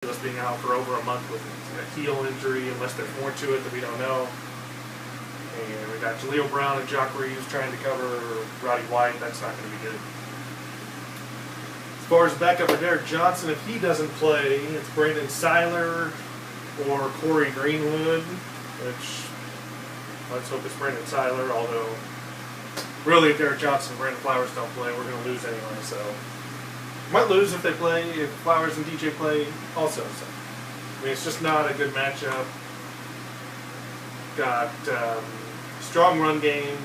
being out for over a month with a heel injury, unless there's more to it that we don't know. And we got Jaleel Brown and Jock Reeves trying to cover Roddy White. That's not going to be good. As far as backup for Derek Johnson, if he doesn't play, it's Brandon Seiler or Corey Greenwood, which let's hope it's Brandon Seiler, although really if Derek Johnson and Brandon Flowers don't play, we're going to lose anyway, so might lose if they play, if Flowers and DJ play also. So I mean, it's just not a good matchup. Got strong run game,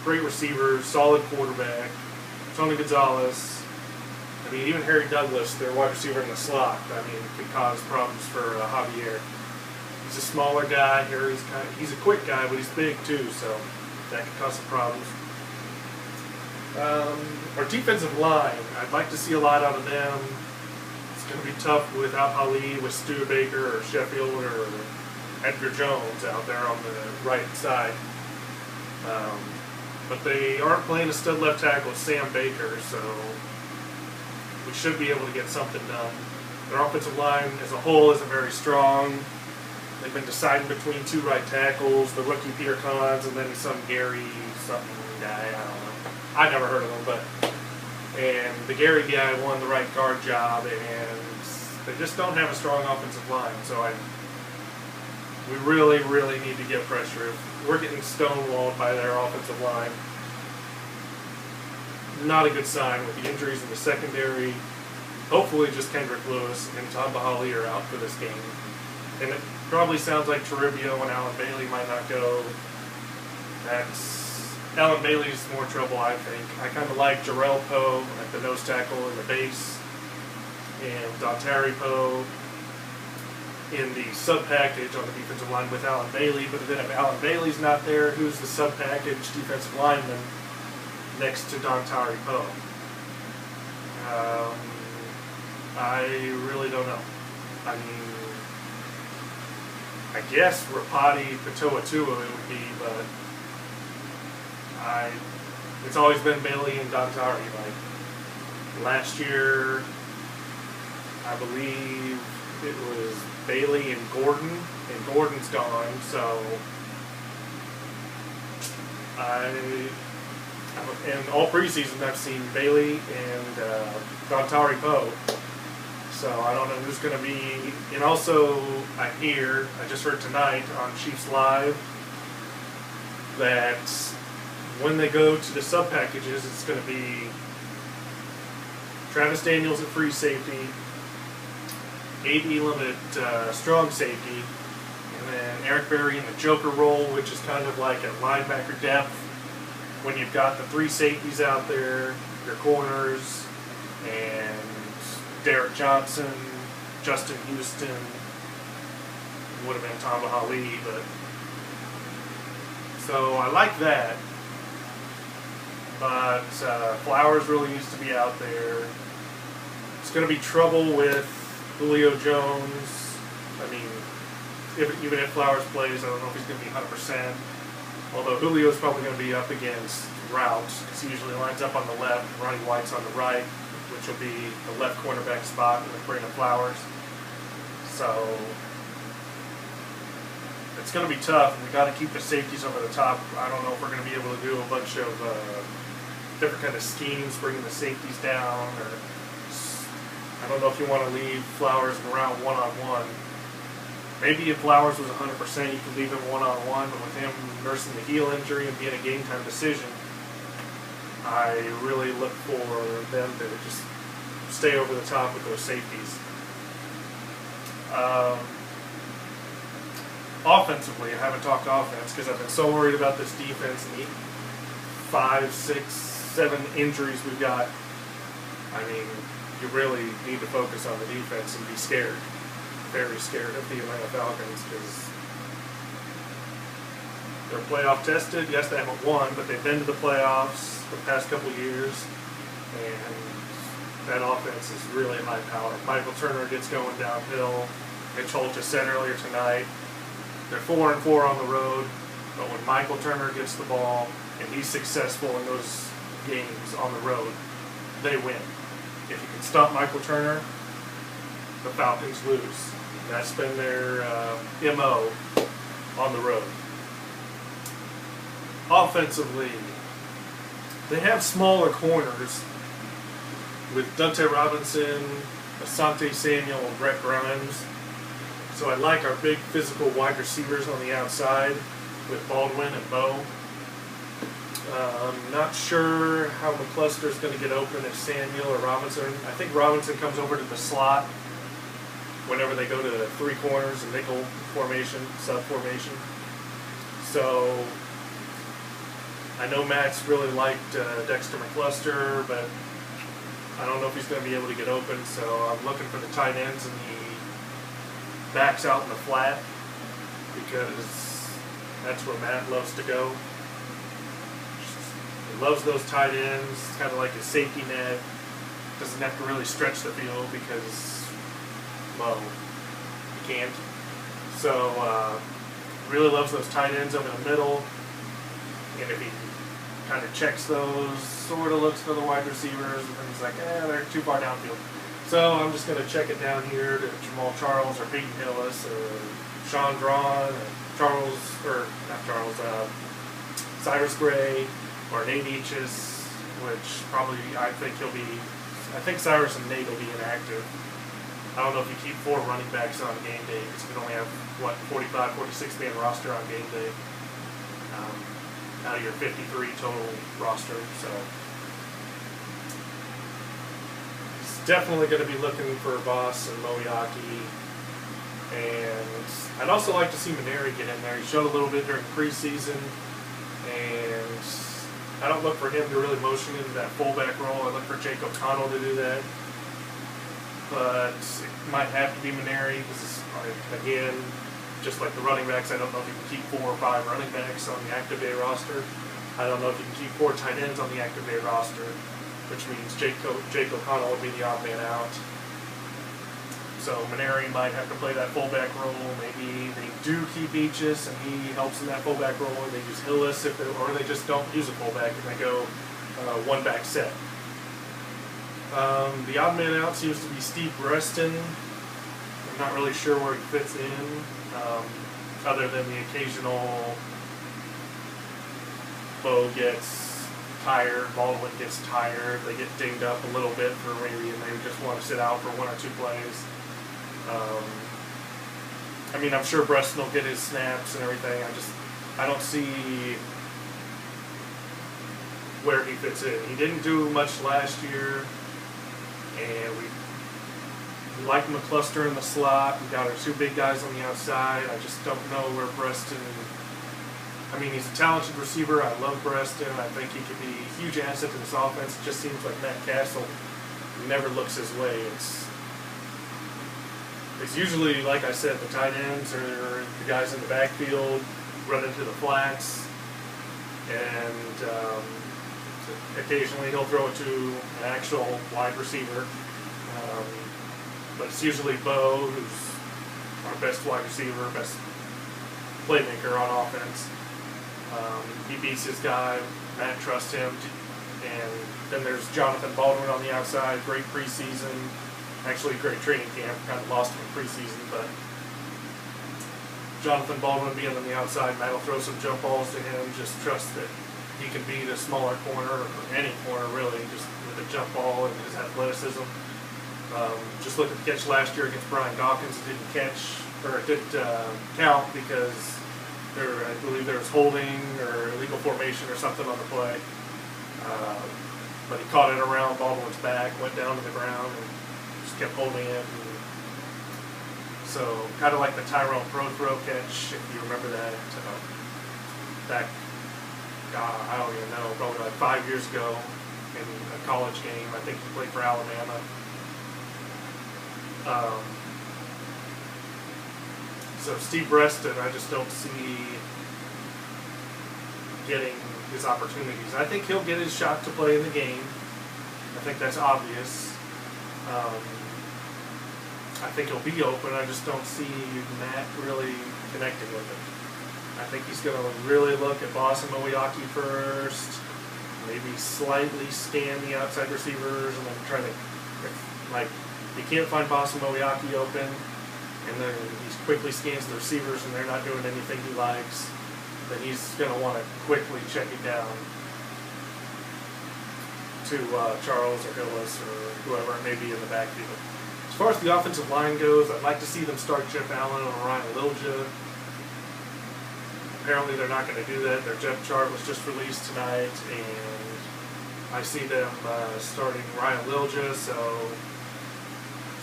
great receivers, solid quarterback, Tony Gonzalez. I mean, even Harry Douglas, their wide receiver in the slot, I mean, could cause problems for Javier. He's a smaller guy. He's a quick guy, but he's big too, so that could cause some problems. Our defensive line, I'd like to see a lot out of them. It's going to be tough without Ali, with Stu Baker or Sheffield or Edgar Jones out there on the right side. But they aren't playing a stud left tackle, Sam Baker, so we should be able to get something done. Their offensive line as a whole isn't very strong. They've been deciding between two right tackles, the rookie Peter Collins, and then some Gary something guy, I don't know. I never heard of him, and the Gary guy won the right guard job, and they just don't have a strong offensive line. So we really, really need to get pressure. We're getting stonewalled by their offensive line. Not a good sign with the injuries in the secondary. Hopefully just Kendrick Lewis and Tom Bahali are out for this game. And it probably sounds like Toribio and Alan Bailey might not go. Alan Bailey's more trouble, I think. I kind of like Jarrell Poe at the nose tackle in the base, and Dontari Poe in the sub-package on the defensive line with Alan Bailey. But then if Alan Bailey's not there, who's the sub-package defensive lineman next to Dontari Poe? I really don't know. I mean, I guess Rapati Patoa-Tua it would be, but it's always been Bailey and Dontari. Like last year, I believe it was Bailey and Gordon Gordon's gone. So and all preseason I've seen Bailey and Dontari Poe. So I don't know who's going to be. And also, I just heard tonight on Chiefs Live that when they go to the sub-packages, it's going to be Travis Daniels at free safety, A.B. Elam at strong safety, and then Eric Berry in the joker role, which is kind of like a linebacker depth when you've got the three safeties out there, your corners, and Derek Johnson, Justin Houston, would have been Tom Bahali, but so I like that. But Flowers really needs to be out there. It's going to be trouble with Julio Jones. I mean, even if Flowers plays, I don't know if he's going to be 100%. Although Julio's probably going to be up against routes, because he usually lines up on the left, and Ronnie White's on the right, which will be the left cornerback spot with Brandon Flowers. So it's going to be tough. We got to keep the safeties over the top. I don't know if we're going to be able to do a bunch of different kind of schemes, bringing the safeties down, or I don't know if you want to leave Flowers in round one-on-one. Maybe if Flowers was 100%, you could leave him one-on-one, but with him nursing the heel injury and being a game-time decision, I really look for them to just stay over the top with those safeties. Offensively, I haven't talked offense because I've been so worried about this defense and the 5, 6, 7 injuries we've got. I mean, you really need to focus on the defense and be scared, very scared of the Atlanta Falcons, because they're playoff tested. Yes, they haven't won, but they've been to the playoffs the past couple of years, and that offense is really high power. Michael Turner gets going downhill. Mitch Holt just said earlier tonight, they're 4-4 on the road, but when Michael Turner gets the ball and he's successful in those games on the road, they win. If you can stop Michael Turner, the Falcons lose. That's been their MO on the road. Offensively, they have smaller corners with Dante Robinson, Asante Samuel, and Brett Grimes. So I like our big physical wide receivers on the outside with Baldwin and Bo. I'm not sure how McCluster is going to get open if Samuel or Robinson. I think Robinson comes over to the slot whenever they go to the three corners and nickel formation, sub formation. So I know Matt's really liked Dexter McCluster, but I don't know if he's going to be able to get open. So I'm looking for the tight ends and the backs out in the flat, because that's where Matt loves to go. He loves those tight ends. It's kind of like a safety net. Doesn't have to really stretch the field because, well, he can't. So really loves those tight ends over the middle. And if he kind of checks those, sort of looks for the wide receivers, and then he's like, they're too far downfield. So I'm just going to check it down here to Jamal Charles or Peyton Hillis or Sean Drawn or Cyrus Gray or Nate Eaches, which probably I think Cyrus and Nate will be inactive. I don't know if you keep 4 running backs on game day, because you can only have, 45, 46 man roster on game day out of your 53 total roster. So definitely going to be looking for Voss and Moyaki, and I'd also like to see Maneri get in there. He showed a little bit during preseason, and I don't look for him to really motion into that fullback role. I look for Jake O'Connell to do that, but it might have to be Maneri because, again, just like the running backs, I don't know if you can keep 4 or 5 running backs on the active day roster. I don't know if you can keep 4 tight ends on the active day roster, which means Jake O'Connell would be the odd man out. So Maneri might have to play that fullback role. Maybe they do keep Eaches and he helps in that fullback role, or they use Hillis, or they just don't use a fullback and they go one-back set. The odd man out seems to be Steve Breston. I'm not really sure where he fits in, other than the occasional Bo gets tired, Baldwin gets tired, they get dinged up a little bit for maybe, and they just want to sit out for 1 or 2 plays. I mean, I'm sure Breston will get his snaps and everything. I don't see where he fits in. He didn't do much last year, and we like McCluster in the slot. We got our 2 big guys on the outside. I just don't know where Breston. I mean, he's a talented receiver. I love Breston. I think he could be a huge asset to this offense. It just seems like Matt Castle never looks his way. It's usually, like I said, the tight ends or the guys in the backfield run into the flats, and occasionally he'll throw it to an actual wide receiver. But it's usually Bo, who's our best wide receiver, best playmaker on offense. He beats his guy. Matt trusts him. And then there's Jonathan Baldwin on the outside. Great preseason. Actually, great training camp. Kind of lost him in preseason, but Jonathan Baldwin being on the outside, Matt will throw some jump balls to him. Just trust that he can beat a smaller corner, or any corner really, just with a jump ball and his athleticism. Just look at the catch last year against Brian Dawkins. It didn't count because I believe there was holding or illegal formation or something on the play. But he caught it around Baldwin's back, went down to the ground, and just kept holding it. And so kind of like the Tyrone Pro throw catch, if you remember that, back, I don't even know, probably like 5 years ago in a college game. I think he played for Alabama. So Steve Breston, I just don't see getting his opportunities. I think he'll get his shot to play in the game. I think that's obvious. I think he'll be open. I just don't see Matt really connecting with him. I think he's going to really look at Boss and Moyaki first, maybe slightly scan the outside receivers, and then try to, like He can't find Boston Moeaki open, and then he quickly scans the receivers and they're not doing anything he likes, then he's going to want to quickly check it down to Charles or Hillis or whoever it may be in the backfield. As far as the offensive line goes, I'd like to see them start Jeff Allen or Ryan Lilja. Apparently they're not going to do that. Their depth chart was just released tonight, and I see them starting Ryan Lilja, so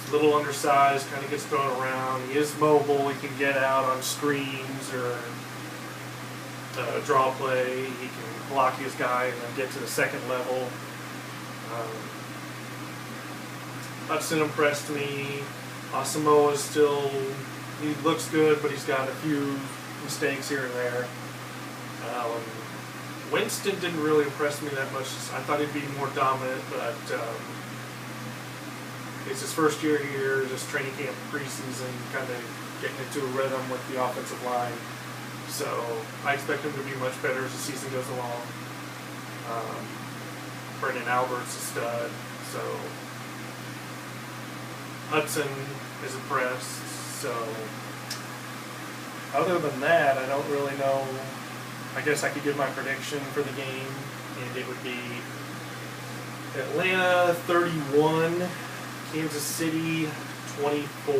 he's a little undersized, kind of gets thrown around. He is mobile. He can get out on screens or draw play. He can block his guy and then get to the second level. Hudson impressed me. Asamoah is still, he looks good, but he's got a few mistakes here and there. Winston didn't really impress me that much. I thought he'd be more dominant, but it's his first year here, just training camp, preseason, kind of getting into a rhythm with the offensive line. So I expect him to be much better as the season goes along. Brendan Albert's a stud, so Hudson is impressed. So other than that, I don't really know. I guess I could give my prediction for the game, and it would be Atlanta 31, Kansas City 24.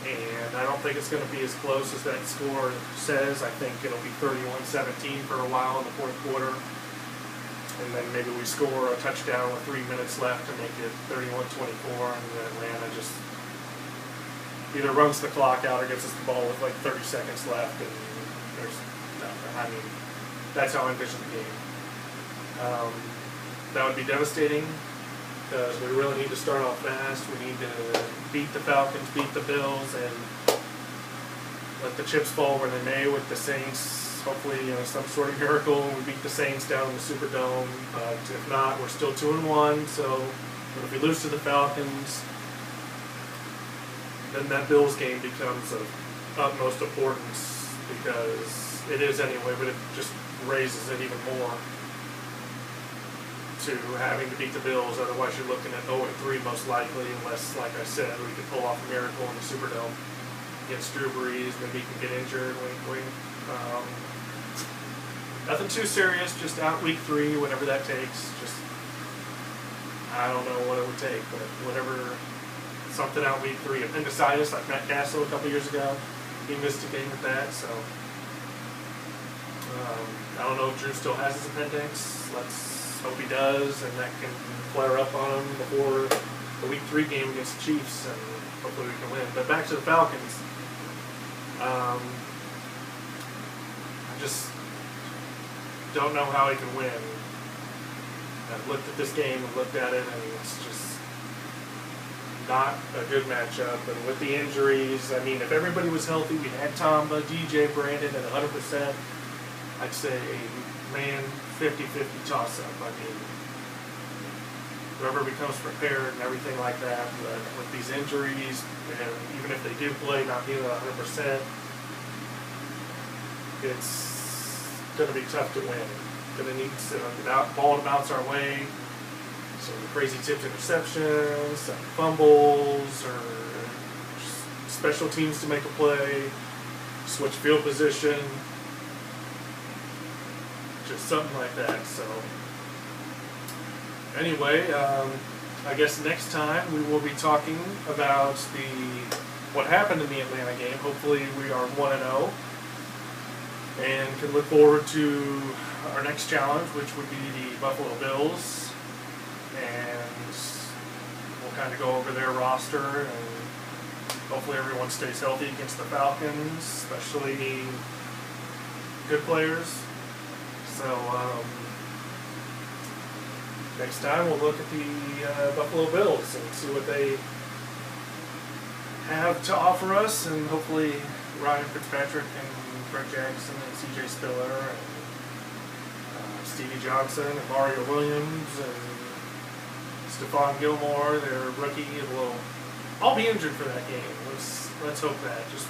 And I don't think it's going to be as close as that score says. I think it'll be 31-17 for a while in the fourth quarter. And then maybe we score a touchdown with 3 minutes left to make it 31-24, and then Atlanta just either runs the clock out or gets us the ball with like 30 seconds left, and there's nothing. I mean, that's how I envision the game. That would be devastating because we really need to start off fast. We need to beat the Falcons, beat the Bills, and let the chips fall where they may with the Saints. Hopefully, some sort of miracle and we beat the Saints down in the Superdome. But if not, we're still 2-1. So, but if we lose to the Falcons, then that Bills game becomes of utmost importance, because it is anyway, but it just raises it even more to having to beat the Bills. Otherwise, you're looking at 0-3 most likely, unless, like I said, we could pull off a miracle in the Superdome against Drew Brees. Maybe he can get injured. Wink, wink. Nothing too serious, just out week 3, whatever that takes. Just, I don't know what it would take, but whatever, something out week 3. Appendicitis, like Matt Castle a couple years ago, he missed a game with that, so I don't know if Drew still has his appendix. Let's hope he does, and that can flare up on him before the week 3 game against the Chiefs, and hopefully we can win. But back to the Falcons. I just don't know how he can win. I've looked at this game and looked at it, and it's just not a good matchup. And with the injuries, I mean, if everybody was healthy, we had Tamba, DJ, Brandon at 100%, I'd say, man, 50-50 toss-up. I mean, whoever becomes prepared and everything like that, but with these injuries, and even if they do play, not being at 100%, it's going to be tough to win. Going to need the ball to bounce our way, some crazy tipped interceptions, some fumbles, or special teams to make a play, switch field position, just something like that. So anyway, I guess next time we will be talking about what happened in the Atlanta game. Hopefully we are 1-0. And can look forward to our next challenge, which would be the Buffalo Bills. And we'll kind of go over their roster, and hopefully everyone stays healthy against the Falcons, especially good players. So next time we'll look at the Buffalo Bills and see what they have to offer us, and hopefully Ryan Fitzpatrick and Greg Jackson and C.J. Spiller and Stevie Johnson and Mario Williams and Stephon Gilmore, their rookie, will all be injured for that game. Let's hope that. Just